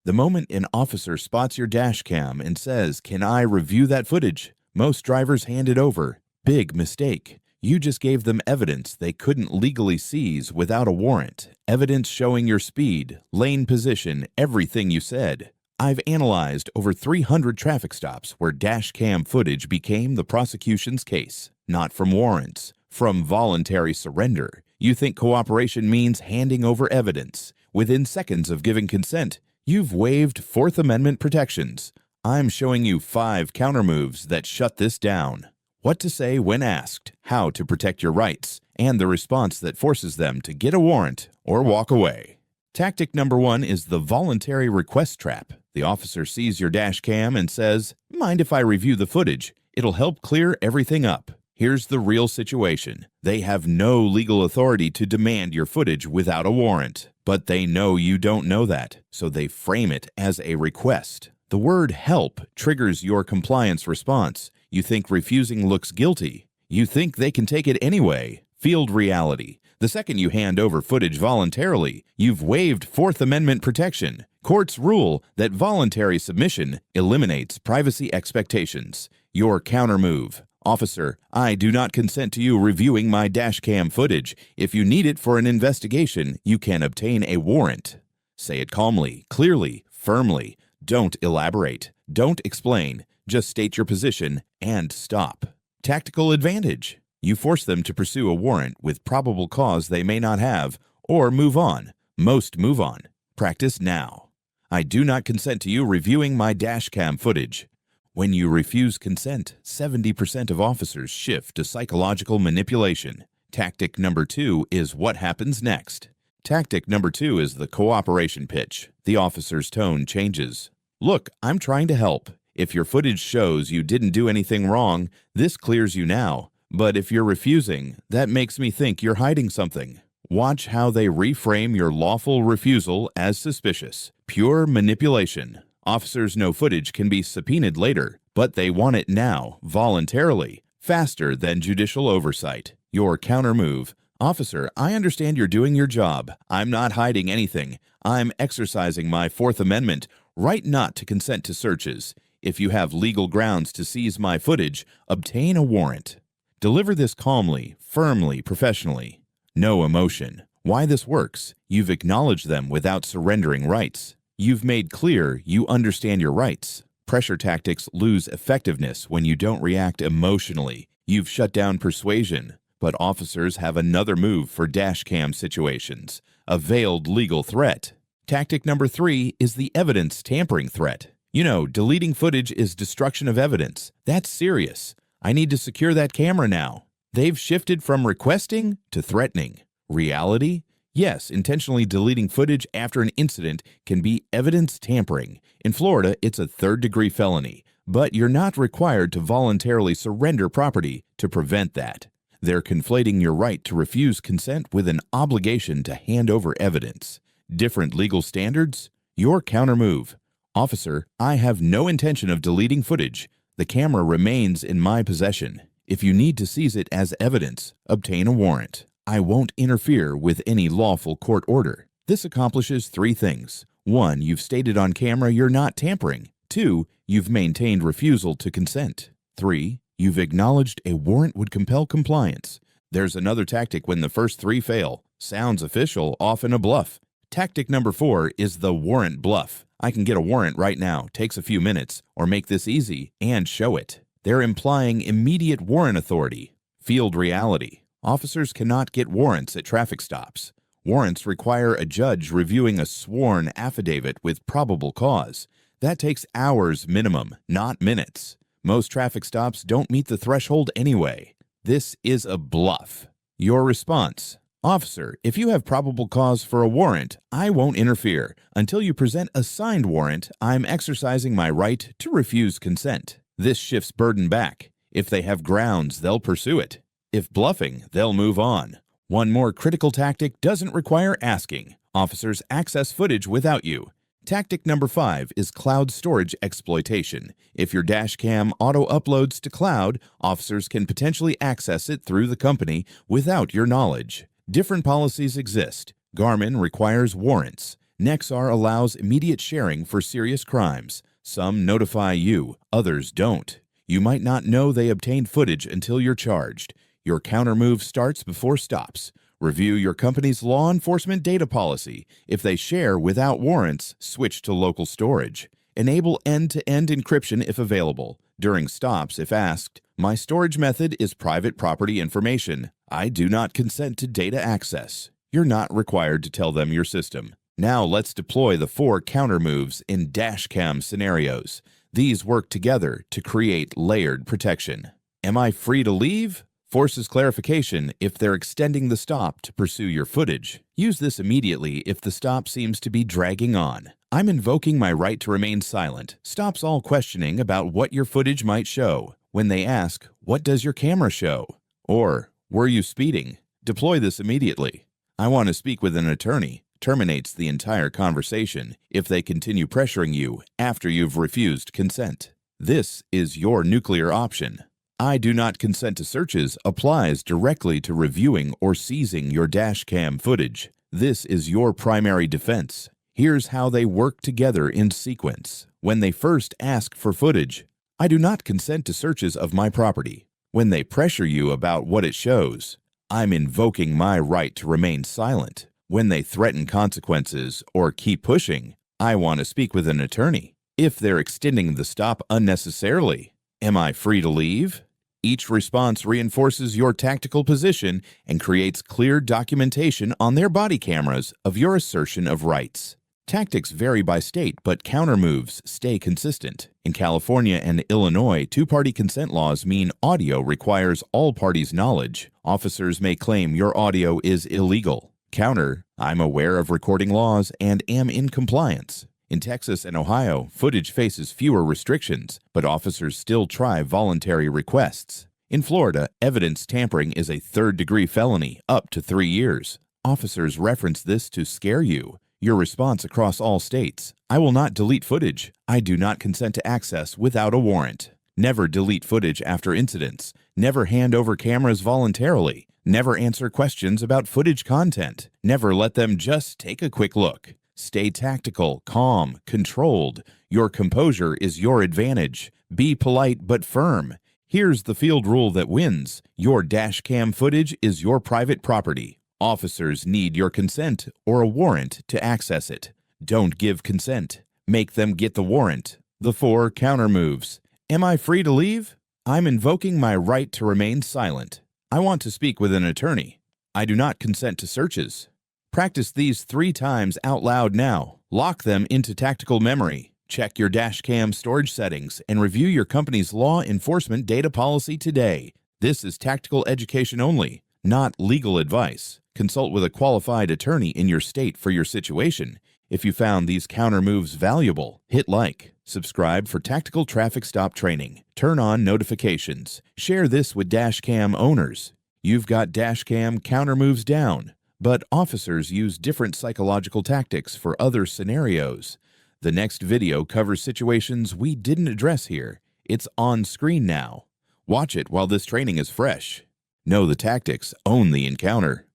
The moment an officer spots your dash cam and says, "Can I review that footage?" most drivers hand it over. Big mistake. You just gave them evidence they couldn't legally seize without a warrant. Evidence showing your speed, lane position, everything you said. I've analyzed over 300 traffic stops where dash cam footage became the prosecution's case. Not from warrants, from voluntary surrender. You think cooperation means handing over evidence. Within seconds of giving consent, you've waived Fourth Amendment protections. I'm showing you 5 countermoves that shut this down. What to say when asked, how to protect your rights, and the response that forces them to get a warrant or walk away. Tactic number 1 is the voluntary request trap. The officer sees your dash cam and says, "Mind if I review the footage? It'll help clear everything up." Here's the real situation. They have no legal authority to demand your footage without a warrant. But they know you don't know that, so they frame it as a request. The word "help" triggers your compliance response. You think refusing looks guilty. You think they can take it anyway. Field reality. The second you hand over footage voluntarily, you've waived Fourth Amendment protection. Courts rule that voluntary submission eliminates privacy expectations. Your countermove. "Officer, I do not consent to you reviewing my dashcam footage. If you need it for an investigation, you can obtain a warrant." Say it calmly, clearly, firmly. Don't elaborate. Don't explain. Just state your position and stop. Tactical advantage. You force them to pursue a warrant with probable cause they may not have, or move on. Most move on. Practice now. "I do not consent to you reviewing my dashcam footage." When you refuse consent, 70% of officers shift to psychological manipulation. Tactic number 2 is what happens next. Tactic number 2 is the cooperation pitch. The officer's tone changes. "Look, I'm trying to help. If your footage shows you didn't do anything wrong, this clears you now. But if you're refusing, that makes me think you're hiding something." Watch how they reframe your lawful refusal as suspicious. Pure manipulation. Officers know footage can be subpoenaed later, but they want it now, voluntarily, faster than judicial oversight. Your countermove. "Officer, I understand you're doing your job. I'm not hiding anything. I'm exercising my Fourth Amendment right not to consent to searches. If you have legal grounds to seize my footage, obtain a warrant." Deliver this calmly, firmly, professionally. No emotion. Why this works? You've acknowledged them without surrendering rights. You've made clear you understand your rights. Pressure tactics lose effectiveness when you don't react emotionally. You've shut down persuasion. But officers have another move for dashcam situations, a veiled legal threat. Tactic number 3 is the evidence tampering threat. You know, deleting footage is destruction of evidence. That's serious. I need to secure that camera now. They've shifted from requesting to threatening. Reality? Yes, intentionally deleting footage after an incident can be evidence tampering. In Florida, it's a third-degree felony, but you're not required to voluntarily surrender property to prevent that. They're conflating your right to refuse consent with an obligation to hand over evidence. Different legal standards? Your countermove. "Officer, I have no intention of deleting footage. The camera remains in my possession. If you need to seize it as evidence, obtain a warrant. I won't interfere with any lawful court order." This accomplishes 3 things. 1, you've stated on camera you're not tampering. 2, you've maintained refusal to consent. 3, you've acknowledged a warrant would compel compliance. There's another tactic when the first 3 fail. Sounds official, often a bluff. Tactic number 4 is the warrant bluff. "I can get a warrant right now, takes a few minutes, or make this easy, and show it." They're implying immediate warrant authority. Field reality. Officers cannot get warrants at traffic stops. Warrants require a judge reviewing a sworn affidavit with probable cause. That takes hours minimum, not minutes. Most traffic stops don't meet the threshold anyway. This is a bluff. Your response. "Officer, if you have probable cause for a warrant, I won't interfere. Until you present a signed warrant, I'm exercising my right to refuse consent." This shifts burden back. If they have grounds, they'll pursue it. If bluffing, they'll move on. One more critical tactic doesn't require asking. Officers access footage without you. Tactic number 5 is cloud storage exploitation. If your dashcam auto-uploads to cloud, officers can potentially access it through the company without your knowledge. Different policies exist. Garmin requires warrants. Nexar allows immediate sharing for serious crimes. Some notify you, others don't. You might not know they obtained footage until you're charged. Your countermove starts before stops. Review your company's law enforcement data policy. If they share without warrants, switch to local storage. Enable end-to-end encryption if available. During stops, if asked, my storage method is private property information. I do not consent to data access. You're not required to tell them your system. Now let's deploy the 4 countermoves in Dashcam scenarios. These work together to create layered protection. Am I free to leave? Forces clarification if they're extending the stop to pursue your footage. Use this immediately if the stop seems to be dragging on. I'm invoking my right to remain silent. Stops all questioning about what your footage might show. When they ask, what does your camera show? Or, were you speeding? Deploy this immediately. I want to speak with an attorney. Terminates the entire conversation if they continue pressuring you after you've refused consent. This is your nuclear option. I do not consent to searches applies directly to reviewing or seizing your dashcam footage. This is your primary defense. Here's how they work together in sequence. When they first ask for footage, I do not consent to searches of my property. When they pressure you about what it shows, I'm invoking my right to remain silent. When they threaten consequences or keep pushing, I want to speak with an attorney. If they're extending the stop unnecessarily, am I free to leave? Each response reinforces your tactical position and creates clear documentation on their body cameras of your assertion of rights. Tactics vary by state, but countermoves stay consistent. In California and Illinois, two-party consent laws mean audio requires all parties' knowledge. Officers may claim your audio is illegal. Counter, I'm aware of recording laws and am in compliance. In Texas and Ohio, footage faces fewer restrictions, but officers still try voluntary requests. In Florida, evidence tampering is a third-degree felony, up to 3 years. Officers reference this to scare you. Your response across all states: I will not delete footage. I do not consent to access without a warrant. Never delete footage after incidents. Never hand over cameras voluntarily. Never answer questions about footage content. Never let them just take a quick look. Stay tactical, calm, controlled. Your composure is your advantage. Be polite but firm. Here's the field rule that wins. Your dashcam footage is your private property. Officers need your consent or a warrant to access it. Don't give consent. Make them get the warrant. The 4 countermoves. Am I free to leave? I'm invoking my right to remain silent. I want to speak with an attorney. I do not consent to searches. Practice these 3 times out loud now. Lock them into tactical memory. Check your dashcam storage settings and review your company's law enforcement data policy today. This is tactical education only, not legal advice. Consult with a qualified attorney in your state for your situation. If you found these countermoves valuable, hit like. Subscribe for tactical traffic stop training. Turn on notifications. Share this with dashcam owners. You've got dashcam countermoves down, but officers use different psychological tactics for other scenarios. The next video covers situations we didn't address here. It's on screen now. Watch it while this training is fresh. Know the tactics, own the encounter.